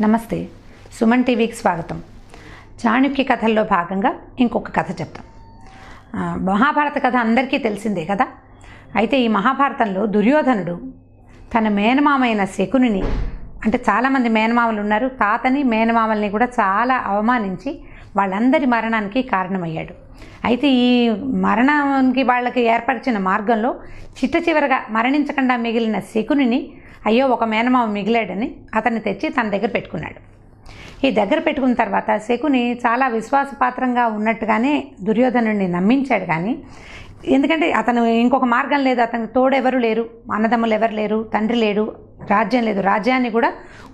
నమస్తే, సుమన్ టీవీకి స్వాగతం. చాణక్య కథల్లో భాగంగా ఇంకొక కథ చెప్తాం. మహాభారత కథ అందరికీ తెలిసిందే కదా. అయితే ఈ మహాభారతంలో దుర్యోధనుడు తన మేనమామైన శకునిని, అంటే చాలామంది మేనమామలు ఉన్నారు, తాతని మేనమామల్ని కూడా చాలా అవమానించి వాళ్ళందరి మరణానికి కారణమయ్యాడు. అయితే ఈ మరణానికి వాళ్ళకి ఏర్పరిచిన మార్గంలో చిట్టచివరగా మరణించకుండా మిగిలిన శకునిని, అయ్యో ఒక మేనమామ మిగిలాడని అతన్ని తెచ్చి తన దగ్గర పెట్టుకున్నాడు. ఈ దగ్గర పెట్టుకున్న తర్వాత శకుని చాలా విశ్వాసపాత్రంగా ఉన్నట్టుగానే దుర్యోధనుడిని నమ్మించాడు. కానీ ఎందుకంటే అతను ఇంకొక మార్గం లేదు, అతనికి తోడెవరు లేరు, అన్నదమ్ములు ఎవరు లేరు, తండ్రి లేడు, రాజ్యం లేదు. రాజ్యాన్ని కూడా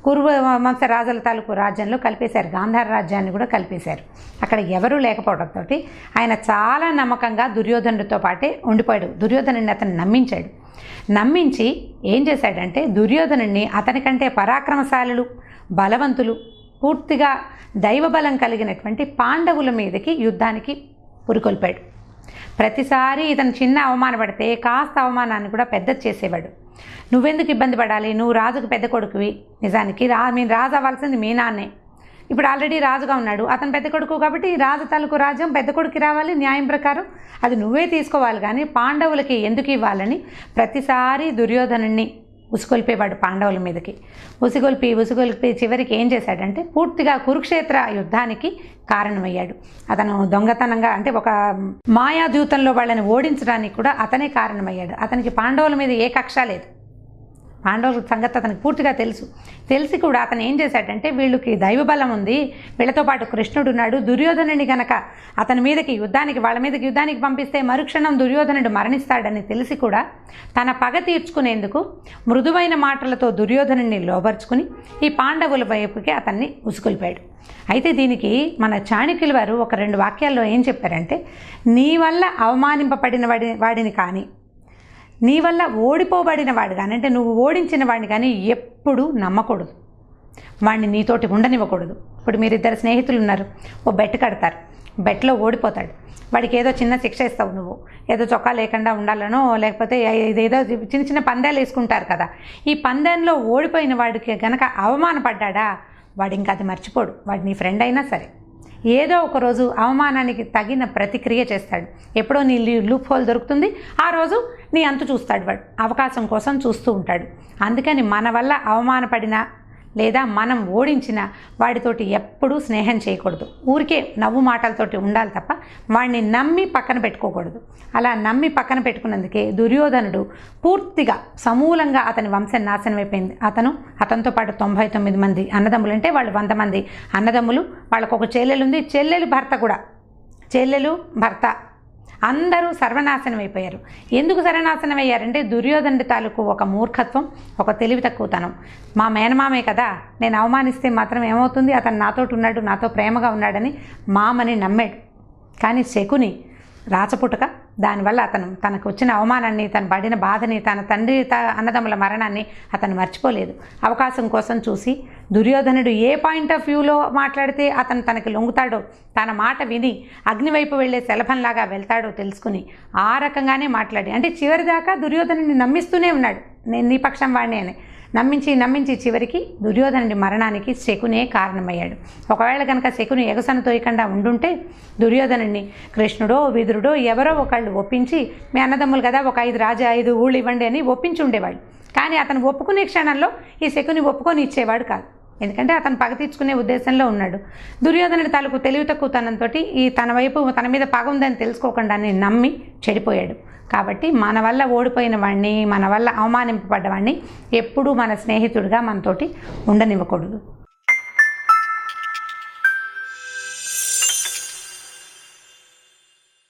కురు వంశ రాజుల తాలూకు రాజ్యంలో కలిపేశారు, గాంధార రాజ్యాన్ని కూడా కలిపేశారు. అక్కడ ఎవరూ లేకపోవడంతో ఆయన చాలా నమ్మకంగా దుర్యోధనుడితో పాటే ఉండిపోయాడు. దుర్యోధనుడిని అతను నమ్మించాడు. నమ్మించి ఏం చేశాడంటే దుర్యోధనుడిని అతనికంటే పరాక్రమశాలులు, బలవంతులు, పూర్తిగా దైవబలం కలిగినటువంటి పాండవుల మీదకి యుద్ధానికి పురికొల్పాడు. ప్రతిసారి ఇతను చిన్న అవమానపడితే కాస్త అవమానాన్ని కూడా పెద్దది చేసేవాడు. నువ్వెందుకు ఇబ్బంది పడాలి, నువ్వు రాజుకు పెద్ద కొడుకువి, నిజానికి మీరు రాజు అవ్వాల్సింది మీ నాన్నే, ఇప్పుడు ఆల్రెడీ రాజుగా ఉన్నాడు, అతను పెద్ద కొడుకు కాబట్టి రాజు తాలూకు రాజ్యం పెద్ద కొడుకు రావాలి, న్యాయం ప్రకారం అది నువ్వే తీసుకోవాలి, కానీ పాండవులకి ఎందుకు ఇవ్వాలని ప్రతిసారి దుర్యోధనుడిని ఉసుగొల్పేవాడు. పాండవుల మీదకి ఉసుగొల్పి చివరికి ఏం చేశాడంటే పూర్తిగా కురుక్షేత్ర యుద్ధానికి కారణమయ్యాడు. అతను దొంగతనంగా, అంటే ఒక మాయాద్యూతంలో వాళ్ళని ఓడించడానికి కూడా అతనే కారణమయ్యాడు. అతనికి పాండవుల మీద ఏ కక్ష లేదు, పాండవుల సంగతి అతనికి పూర్తిగా తెలిసి కూడా అతను ఏం చేశాడంటే వీళ్ళకి దైవబలం ఉంది, వీళ్ళతో పాటు కృష్ణుడు ఉన్నాడు, దుర్యోధనుడిని గనక అతని మీదకి వాళ్ళ మీదకి యుద్ధానికి పంపిస్తే మరుక్షణం దుర్యోధనుడు మరణిస్తాడని తెలిసి కూడా తన పగ తీర్చుకునేందుకు మృదువైన మాటలతో దుర్యోధనుడిని లోబర్చుకుని ఈ పాండవుల వైపుకి అతన్ని ఉసుకొల్పాడు. అయితే దీనికి మన చాణక్యుల వారు ఒక 2 వాక్యాల్లో ఏం చెప్పారంటే, నీ వల్ల అవమానింపబడిన వాడిని కానీ, నీ వల్ల ఓడిపోబడిన వాడు కానీ, అంటే నువ్వు ఓడించిన వాడిని కానీ ఎప్పుడూ నమ్మకూడదు, వాడిని నీతోటి ఉండనివ్వకూడదు. ఇప్పుడు మీరిద్దరు స్నేహితులు ఉన్నారు, ఓ బెట్ కడతారు, బెట్లో ఓడిపోతాడు, వాడికి ఏదో చిన్న శిక్ష ఇస్తావు, నువ్వు ఏదో చొక్కా లేకుండా ఉండాలనో లేకపోతే ఇదేదో చిన్న పందాలు వేసుకుంటారు కదా. ఈ పందెంలో ఓడిపోయిన వాడికి గనక అవమానపడ్డా వాడు ఇంకా అది మర్చిపోడు, వాడు నీ ఫ్రెండ్ అయినా సరే ఏదో ఒకరోజు అవమానానికి తగిన ప్రతిక్రియ చేస్తాడు. ఎప్పుడో నీ లూప్ హోల్ దొరుకుతుంది, ఆ రోజు నీ అంతు చూస్తాడు, వాడు అవకాశం కోసం చూస్తూ ఉంటాడు. అందుకని మన వల్ల అవమానపడిన లేదా మనం ఓడించిన వాడితోటి ఎప్పుడూ స్నేహం చేయకూడదు, ఊరికే నవ్వు మాటలతోటి ఉండాలి తప్ప వాడిని నమ్మి పక్కన పెట్టుకోకూడదు. అలా నమ్మి పక్కన పెట్టుకున్నందుకే దుర్యోధనుడు పూర్తిగా సమూలంగా అతని వంశం నాశనం అయిపోయింది. అతనితో పాటు 99 మంది అన్నదమ్ములు, అంటే వాళ్ళు 100 మంది అన్నదమ్ములు, వాళ్ళకు ఒక చెల్లెలు ఉంది, చెల్లెలు భర్త అందరూ సర్వనాశనం అయిపోయారు. ఎందుకు సర్వనాశనం అయ్యారంటే దుర్యోధనుడి తాలూకు ఒక మూర్ఖత్వం, ఒక తెలివి తక్కువతనం. మా మేనమామే కదా, నేను అవమానిస్తే మాత్రం ఏమవుతుంది, అతను నాతోటి ఉన్నాడు, నాతో ప్రేమగా ఉన్నాడని మామని నమ్మాడు. కానీ శకుని రాచపుటక, దానివల్ల తనకు వచ్చిన అవమానాన్ని, తను పడిన బాధని, తన తండ్రి అన్నదమ్ముల మరణాన్ని అతను మర్చిపోలేదు. అవకాశం కోసం చూసి దుర్యోధనుడు ఏ పాయింట్ ఆఫ్ వ్యూలో మాట్లాడితే అతను తనకి లొంగుతాడో, తన మాట విని అగ్నివైపు వెళ్ళే శలభంలాగా వెళ్తాడో తెలుసుకుని ఆ రకంగానే మాట్లాడి, అంటే చివరిదాకా దుర్యోధనుడిని నమ్మిస్తూనే ఉన్నాడు, నేను నీ పక్షం వాడిని అని నమ్మించి చివరికి దుర్యోధనుడి మరణానికి శకునే కారణమయ్యాడు. ఒకవేళ కనుక శకుని ఎగసన తోయకుండా ఉండుంటే దుర్యోధనుడిని కృష్ణుడో విదురుడో ఎవరో ఒకళ్ళు ఒప్పించి, మీ అన్నదమ్ములు కదా, ఒక 5 ఊళ్ళు ఇవ్వండి అని ఒప్పించి ఉండేవాళ్ళు. కానీ అతను ఒప్పుకునే క్షణంలో ఈ శకుని ఒప్పుకొని ఇచ్చేవాడు కాదు, ఎందుకంటే అతను పగ తీర్చుకునే ఉద్దేశంలో ఉన్నాడు. దుర్యోధనుడి తాలూకు తెలివి తక్కువతనంతో తన మీద పగ ఉందని తెలుసుకోకుండానే నమ్మి చెడిపోయాడు. కాబట్టి మన వల్ల ఓడిపోయిన వాడిని, మన వల్ల అవమానింపబడ్డవాడిని ఎప్పుడూ మన స్నేహితుడిగా మనతోటి ఉండనివ్వకూడదు.